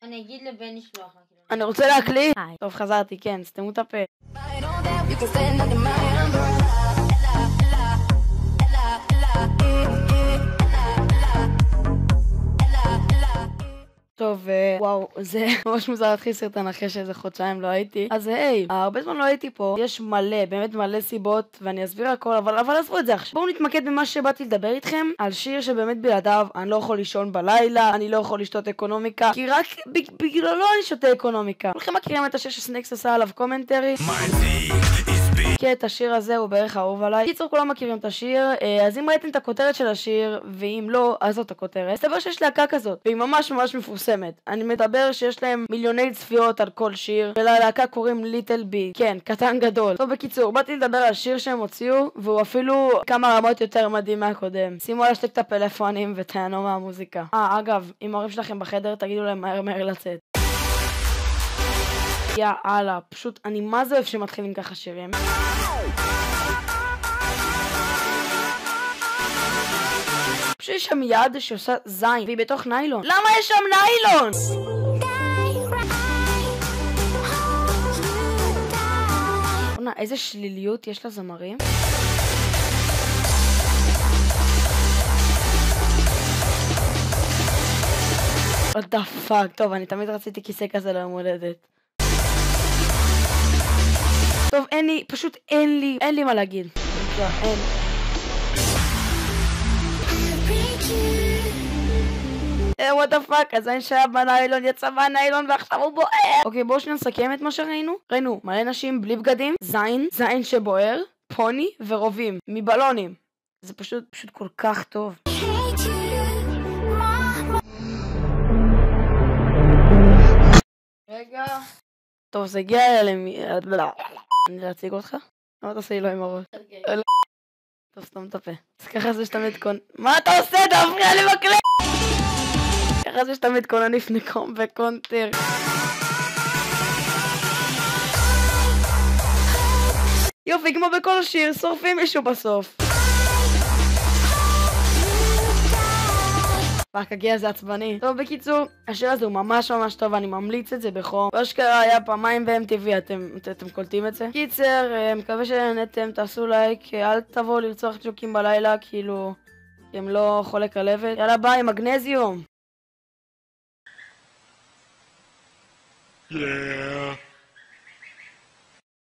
אני אגיד לבן לשלוח לה. אני רוצה להקליט. טוב, חזרתי, כן, סתמו את הפה. טוב, וואו, זה ממש מוזר להתחיל סרטון אחרי שאיזה חודשיים לא הייתי. אז היי, הרבה זמן לא הייתי פה, יש מלא, באמת מלא סיבות, ואני אסביר הכל, אבל עזבו את זה עכשיו. בואו נתמקד במה שבאתי לדבר איתכם, על שיר שבאמת בלעדיו אני לא יכול לישון בלילה, אני לא יכול לשתות אקונומיקה, כי רק בגללו אני שותה אקונומיקה. כולכם מכירים את השיר שסנקס עשה עליו קומנטרי? כן, את השיר הזה הוא בערך אהוב עליי. קיצור, כולם מכירים את השיר, אז אם ראיתם את הכותרת של השיר, ואם לא, אז זאת הכותרת. מסתבר שיש להקה כזאת, והיא ממש ממש מפורסמת. אני מדבר שיש להם מיליוני צפיות על כל שיר, ולהקה קוראים ליטל בי. כן, קטן גדול. טוב, בקיצור, באתי לדבר על שיר שהם הוציאו, והוא אפילו כמה רמות יותר מדהים מהקודם. שימו על השתק את הפלאפונים ותענו מהמוזיקה. אגב, אם ההורים שלכם בחדר, תגידו להם מהר לצאת. יאללה, פשוט אני מה זה אוהב שמתחילים ככה שירים. פשוט יש שם יד שעושה זין והיא בתוך ניילון. למה יש שם ניילון? איזה שליליות יש לזמרים. What the fuck. טוב, אני תמיד רציתי כיסא כזה ליום הולדת. טוב, פשוט אין לי מה להגיד. אין. what the fuck, הזין שהיה בניילון יצא בניילון ועכשיו הוא בוער. אוקיי, בואו שנייה נסכם את מה שראינו. ראינו מלא נשים בלי בגדים, זין שבוער, פוני ורובים מבלונים. זה פשוט כל כך טוב. רגע. טוב, זה הגיע אני להציג אותך? למה אתה עושה לי לא עם הראש? טוב, סתום את הפה. אז ככה זה שאתה מתכונן. מה אתה עושה? אתה מפריע לי בקליפ! ככה זה שאתה מתכונן לפני קום בקונטר. יופי, כמו בכל שיר, שורפים מישהו בסוף. פאק, הגיע זה עצבני. טוב, בקיצור, השיר הזה הוא ממש ממש טוב, אני ממליץ את זה בחום. באשכרה היה פעמיים ב-MTV, אתם קולטים את זה? קיצר, מקווה שנהנתם, תעשו לייק, אל תבואו לרצוח ג'וקים בלילה, כאילו, הם לא חולק הלבת. יאללה ביי, מגנזיום! Yeah.